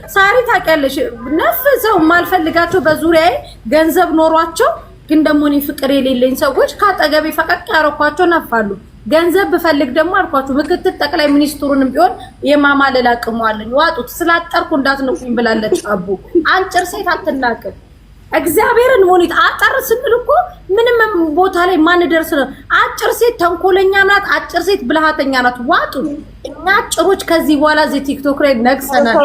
ሳሪ ታውቂያለሽ ነፍ ሰው ማልፈልጋቸው በዙሪያዬ ገንዘብ ኖሯቸው ግን ደግሞ እኔ ፍቅር የሌለኝ ሰዎች ካጠገቤ ፈቀቅ ያረኳቸው ነፋሉ። ገንዘብ ብፈልግ ደግሞ አልኳችሁ ምክትል ጠቅላይ ሚኒስትሩንም ቢሆን የማማለል አቅሙ አለኝ። ዋጡት ስላጠርኩ እንዳትነኩኝ ብላለች አቡ። አንጭር ሴት አትናቅም። እግዚአብሔርን ሞኒት አጠር ስንል እኮ ምንም ቦታ ላይ ማን ደርስ ነው። አጭር ሴት ተንኮለኛ ናት። አጭር ሴት ብልሃተኛ ናት። ዋጡ እኛ አጭሮች ከዚህ በኋላ እዚህ ቲክቶክ ላይ ነግሰናል።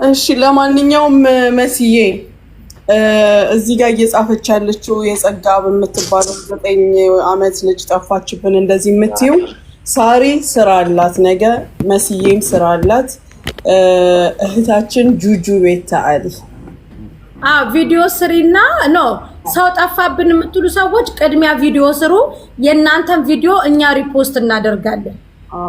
እሺ ለማንኛውም መስዬ እዚህ ጋር እየጻፈች ያለችው የጸጋ በምትባለው 9 ዓመት ልጅ ጠፋችብን እንደዚህ የምትይው ሳሪ ስራ አላት፣ ነገ መስዬም ስራ አላት። እህታችን ጁጁ ቤት ታአሊ ቪዲዮ ስሪና ሰው ጠፋብን የምትሉ ሰዎች ቅድሚያ ቪዲዮ ስሩ። የእናንተን ቪዲዮ እኛ ሪፖስት እናደርጋለን።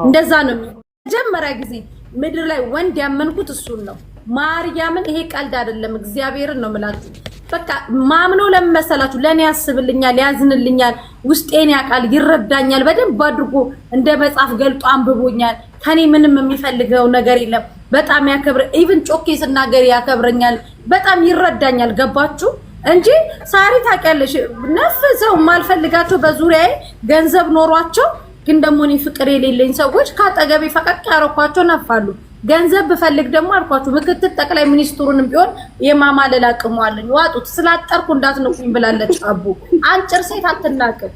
እንደዛ ነው። መጀመሪያ ጊዜ ምድር ላይ ወንድ ያመንኩት እሱን ነው። ማርያምን ይሄ ቀልድ አይደለም። እግዚአብሔርን ነው የምላችሁ። በቃ ማምነው ለምን መሰላችሁ? ለኔ ያስብልኛል፣ ያዝንልኛል፣ ውስጤን ያውቃል፣ ይረዳኛል። በደንብ አድርጎ እንደ መጽሐፍ ገልጦ አንብቦኛል። ከኔ ምንም የሚፈልገው ነገር የለም። በጣም ያከብረ ኢቭን ጮኬ ስናገር ያከብረኛል። በጣም ይረዳኛል። ገባችሁ እንጂ ሳሪ ታውቂያለሽ ነፍ ሰው ማልፈልጋቸው በዙሪያዬ ገንዘብ ኖሯቸው ግን ደግሞ እኔ ፍቅር የሌለኝ ሰዎች ካጠገቤ ፈቀቅ ያረኳቸው ነፋሉ። ገንዘብ ብፈልግ ደግሞ አልኳችሁ ምክትል ጠቅላይ ሚኒስትሩንም ቢሆን የማማለል አቅሙ አለኝ። ዋጡት ስላጠርኩ እንዳትነኩኝ ብላለች አቡ። አንጭር ሴት አትናቅም።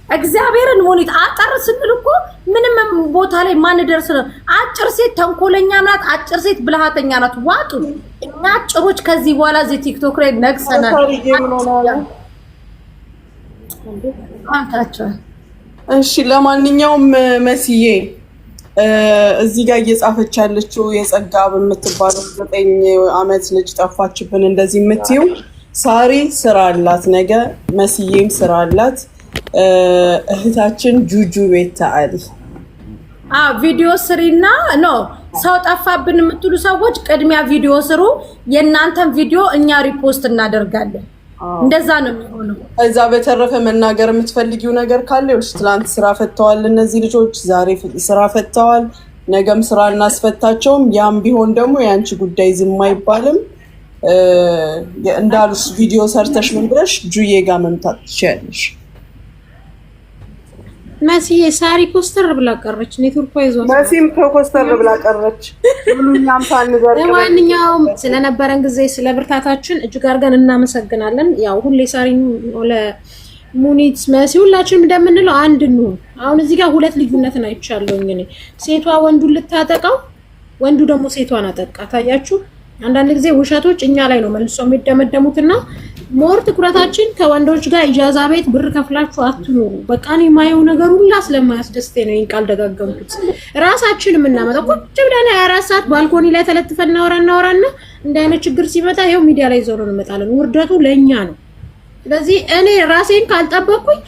እግዚአብሔርን ሞኒት አጠር ስንል እኮ ምንም ቦታ ላይ ማን ደርስ ነው። አጭር ሴት ተንኮለኛ ናት። አጭር ሴት ብልሃተኛ ናት። ዋጡ እኛ አጭሮች ከዚህ በኋላ እዚህ ቲክቶክ ላይ ነግሰናል። እሺ ለማንኛውም መስዬ እዚህ ጋር እየጻፈች ያለችው የጸጋ በምትባለው 9 ዓመት ልጅ ጠፋችብን እንደዚህ የምትይው ሳሪ ስራ አላት፣ ነገ መስዬም ስራ አላት። እህታችን ጁጁ ቤት ታአሊ ቪዲዮ ስሪና ሰው ጠፋብን የምትሉ ሰዎች ቅድሚያ ቪዲዮ ስሩ። የእናንተን ቪዲዮ እኛ ሪፖስት እናደርጋለን። እንደዛ ነው የሚሆነው። ከዛ በተረፈ መናገር የምትፈልጊው ነገር ካለ ይኸውልሽ፣ ትላንት ስራ ፈተዋል እነዚህ ልጆች፣ ዛሬ ስራ ፈተዋል፣ ነገም ስራ እናስፈታቸውም። ያም ቢሆን ደግሞ የአንቺ ጉዳይ ዝም አይባልም። እንዳሉሽ ቪዲዮ ሰርተሽ ምን ብለሽ ጁዬ ጋር መምጣት ትችያለሽ። መስዬ ሳሪ ኮስተር ብላ ቀረች። ኔትወርክ ይዟት መሲም ኮስተር ብላ ቀረች። ሁሉኛም ታንገር። ለማንኛውም ስለነበረን ጊዜ ስለ ብርታታችን እጅግ አድርገን እናመሰግናለን። ያው ሁሌ ሳሪን ሙኒት መሲ ሁላችንም እንደምንለው አንድ ነው። አሁን እዚህ ጋር ሁለት ልዩነትን አይቻለሁኝ እኔ። ሴቷ ወንዱን ልታጠቃው፣ ወንዱ ደግሞ ሴቷን አጠቃ። ታያችሁ? አንዳንድ ጊዜ ውሸቶች እኛ ላይ ነው መልሶ የሚደመደሙትና ሞር ትኩረታችን ከወንዶች ጋር ኢጃዛ ቤት ብር ከፍላችሁ አትኖሩ። በቃ እኔ የማየው ነገር ሁላ ስለማያስደስተኝ ነው ይሄን ቃል ደጋገምኩት። ራሳችን የምናመጣው ቁጭ ብለን 24 ሰዓት ባልኮኒ ላይ ተለጥፈን እናወራና እንደ አይነት ችግር ሲመጣ ይሄው ሚዲያ ላይ ዞሮ እንመጣለን። ውርደቱ ለኛ ነው። ስለዚህ እኔ ራሴን ካልጠበቅኩኝ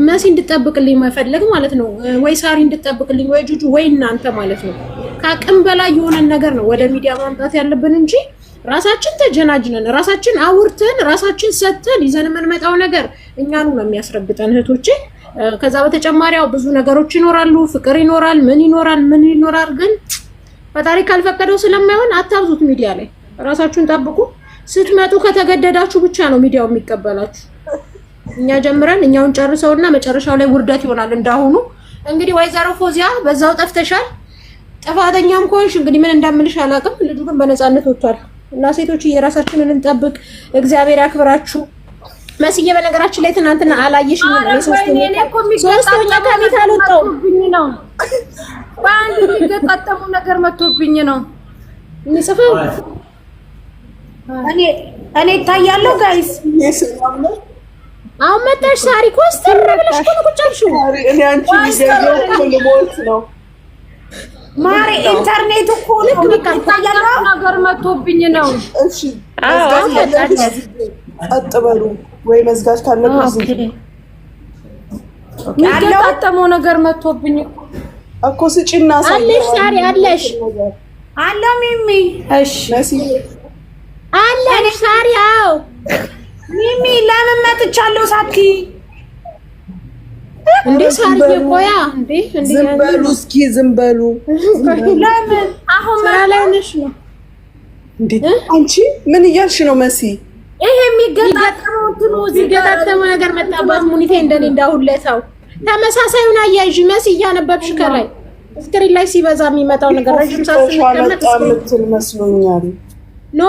መሲ እንድጠብቅልኝ መፈለግ ማለት ነው፣ ወይ ሳሪ እንድጠብቅልኝ፣ ወይ ጁጁ፣ ወይ እናንተ ማለት ነው። ከአቅም በላይ የሆነ ነገር ነው ወደ ሚዲያ ማምጣት ያለብን እንጂ ራሳችን ተጀናጅነን ራሳችን አውርተን ራሳችን ሰተን ይዘን የምንመጣው ነገር እኛኑ ነው የሚያስረግጠን እህቶቼ። ከዛ በተጨማሪው ብዙ ነገሮች ይኖራሉ፣ ፍቅር ይኖራል፣ ምን ይኖራል። ግን ፈጣሪ ካልፈቀደው ስለማይሆን አታብዙት። ሚዲያ ላይ ራሳችሁን ጠብቁ። ስትመጡ ከተገደዳችሁ ብቻ ነው ሚዲያው የሚቀበላችሁ። እኛ ጀምረን እኛውን ጨርሰውና መጨረሻው ላይ ውርደት ይሆናል። እንዳሁኑ እንግዲህ ወይዘሮ ፎዚያ በዛው ጠፍተሻል። ጥፋተኛም ከሆንሽ እንግዲህ ምን እንደምልሽ አላውቅም። ልጁ ግን በነፃነት ወጥቷል። እና ሴቶች የራሳችንን እንጠብቅ። እግዚአብሔር ያክብራችሁ። መስዬ በነገራችን ላይ ትናንትና አላየሽኝ ነው። ሶስተኛ ከቤት አልወጣሁም ነው። በአንድ የሚገጣጠሙ ነገር መጥቶብኝ ነው የሚጽፈው። እኔ እታያለሁ ጋይስ። አሁን መጣሽ ሳሪ ኮስተር ብለሽ ቁጭ አልሽው። እኔ አንቺ ሊገኘው ልሞት ነው ማሪ። ኢንተርኔት እኮ ልክ በቃ እታያለሁ ነገር መጥቶብኝ ነው። እሺ ቀጥ በሉ ወይ መዝጋት ካለብሽ የሚገጣጠመው ነገር መጥቶብኝ እኮ ስጪና አለሽ ሳሪ አለሽ አለ ሚሚ። እሺ አለሽ ሳሪ? አዎ ሚሚ ለምን መጥቻለሁ ሳኪ እንዴ ሳርዬ ቆያ እንዴ ዝም በሉ እስኪ ዝም በሉ። ለምን አሁን ስራ ላይ ነሽ ነው እንዴ? አንቺ ምን እያልሽ ነው መሲ? ይሄ የሚገጣጠመው እንትኑ የሚገጣጠመው ነገር መጣባት ሙኒቴ እንደኔ እንዳሁለታው ተመሳሳዩን አያይዥ መሲ እያነበብሽ ከላይ ስክሪን ላይ ሲበዛ የሚመጣው ነገር ረጅም ሰዓት ስትቀመጥ ምትል መስሎኛል። ኖ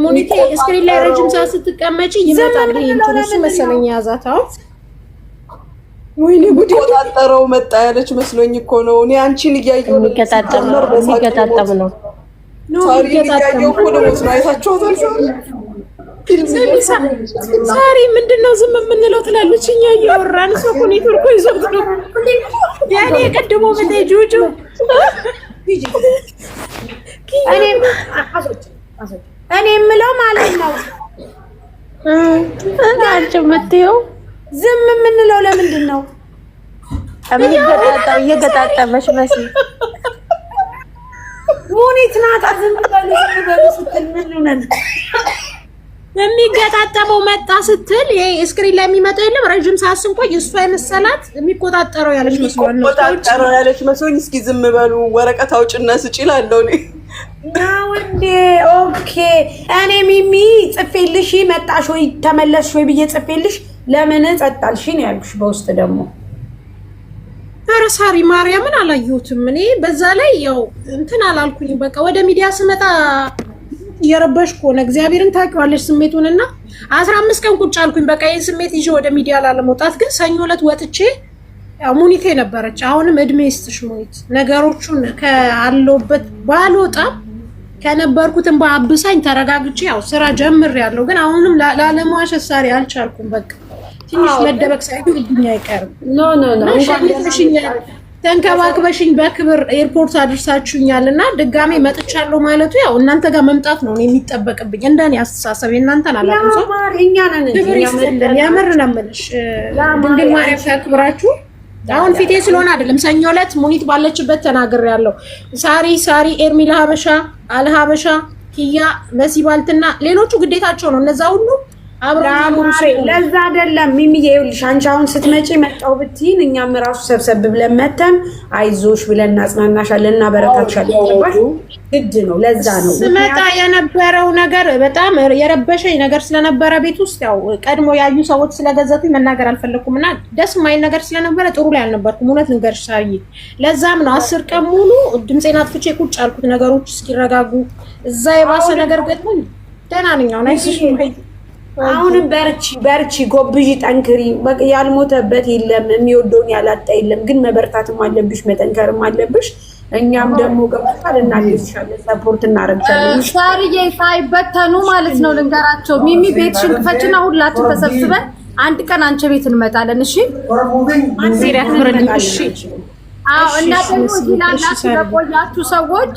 ሙኒቴ ስክሪን ላይ ረጅም ሰዓት ስትቀመጪ ይመጣል። እንትኑ መሰለኝ ያዛታው ወይኔ ጉድ ቆጣጠረው መጣ ያለች መስሎኝ እኮ ነው። እኔ አንቺን እያየሁ የሚገጣጠም ነው ሳሪ እያየሁ እኮ ነው አይታችኋታል። ሳሪ ምንድነው ዝም የምንለው ትላለች። እኛ እያወራን ሰው እኮ ኔትወርኩ ይዞት ነው ያኔ ቀድሞ በተጁጁ እኔ የምለው ማለት ነው አንቺ የምትይው ዝም የምንለው ለምንድን ነው? እየገጣጠመሽ መስል ሙኒት ናት። ዝም በሉ ስትል ምን ነው የሚገጣጠመው መጣ ስትል ይሄ ስክሪን ላይ የሚመጣው የለም ረጅም ሰዓት ስንቆይ እሷ የመሰላት የሚቆጣጠረው ያለች መስሎኝ ነው። ቆጣጠረው ያለች መስሎኝ እስኪ ዝም በሉ ወረቀት አውጭና ስጪ እላለሁ እኔ ነው እንዴ? ኦኬ እኔ ሚሚ ጽፌልሽ መጣሽ ወይ ተመለስሽ ወይ ብዬ ጽፌልሽ ለምን ጸጣልሽ ነው ያልኩሽ። በውስጥ ደግሞ ኧረ ሳሪ ማርያምን አላየሁትም እኔ በዛ ላይ ያው እንትን አላልኩኝ። በቃ ወደ ሚዲያ ስመጣ እየረበሽኩ ሆነ። እግዚአብሔርን ታውቂዋለሽ ስሜቱንና 15 ቀን ቁጭ አልኩኝ። በቃ ይሄን ስሜት ይዤ ወደ ሚዲያ ላለመውጣት ግን ሰኞ ዕለት ወጥቼ ያው ሙኒቴ ነበረች። አሁንም እድሜ ይስጥሽ ሙኒት፣ ነገሮቹን ከአለሁበት ባልወጣም ከነበርኩትን በአብሳኝ ተረጋግጬ ያው ስራ ጀምሬያለሁ። ግን አሁንም ላለማዋሸት ሳሪ አልቻልኩም። በቃ ትንሽ መደበቅ ሳይሆን አይቀርም። ኖ ተንከባክበሽኝ በክብር ኤርፖርት አድርሳችሁኛልና ድጋሜ መጥቻለሁ ማለቱ ያው እናንተ ጋር መምጣት ነው የሚጠበቅብኝ። እንደኔ አስተሳሰብ የእናንተን አላውቅም። ሰው እኛ ነን ክብር ይስጥልን። ያምር ነው የምልሽ ድንግል ማርያም ያክብራችሁ። አሁን ፊቴ ስለሆነ አይደለም። ሰኞ ዕለት ሙኒት ባለችበት ተናግሬያለሁ። ሳሪ ኤርሚ ለሀበሻ አልሀበሻ ኪያ መሲባልትና ሌሎቹ ግዴታቸው ነው እነዛ ሁሉ ለዛ አይደለም ሚሚዬ። ይኸውልሽ አንቺ አሁን ስትመጪ መጣው ብትይን እኛም ራሱ ሰብሰብ ብለን መተን አይዞሽ ብለን እናጽናናሻለን እና በረታትሻለን። ገባሽ? ግድ ነው። ለዛ ነው ስመጣ የነበረው ነገር በጣም የረበሸኝ ነገር ስለነበረ ቤት ውስጥ ያው ቀድሞ ያዩ ሰዎች ስለገዘቱኝ መናገር አልፈለኩም እና ደስ የማይል ነገር ስለነበረ ጥሩ ላይ አልነበርኩም። እውነት ልንገርሽ ሳርዬ፣ ለዛም ነው 10 ቀን ሙሉ ድምጼን አጥፍቼ ቁጭ አልኩት ነገሮች እስኪረጋጉ። እዛ የባሰ ነገር ገጥሞኝ ደህና ነኝ አሁን። አይዞሽ አሁንም በርቺ፣ ጎብዢ፣ ጠንክሪ። በቃ ያልሞተበት የለም፣ የሚወደውን ያላጣ የለም። ግን መበርታትም አለብሽ፣ መጠንከርም አለብሽ። እኛም ደግሞ ገብቷል እናግዝሻለን፣ ሰፖርት እናደርግሻለን። ሳርዬ ሳይበተኑ ማለት ነው ልንገራቸው። ሚሚ ቤትሽን ክፈችና ሁላችን ተሰብስበን አንድ ቀን አንቺ ቤት እንመጣለን። እሺ አንዴ ያክብርልኝ። እሺ አዎ። እና ደግሞ እዚህ ላላችሁ ለቆያችሁ ሰዎች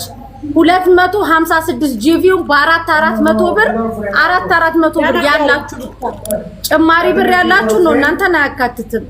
256 ጂቪው በ400 ብር 400 ብር ያላችሁ ጭማሪ ብር ያላችሁ ነው። እናንተን አያካትትም።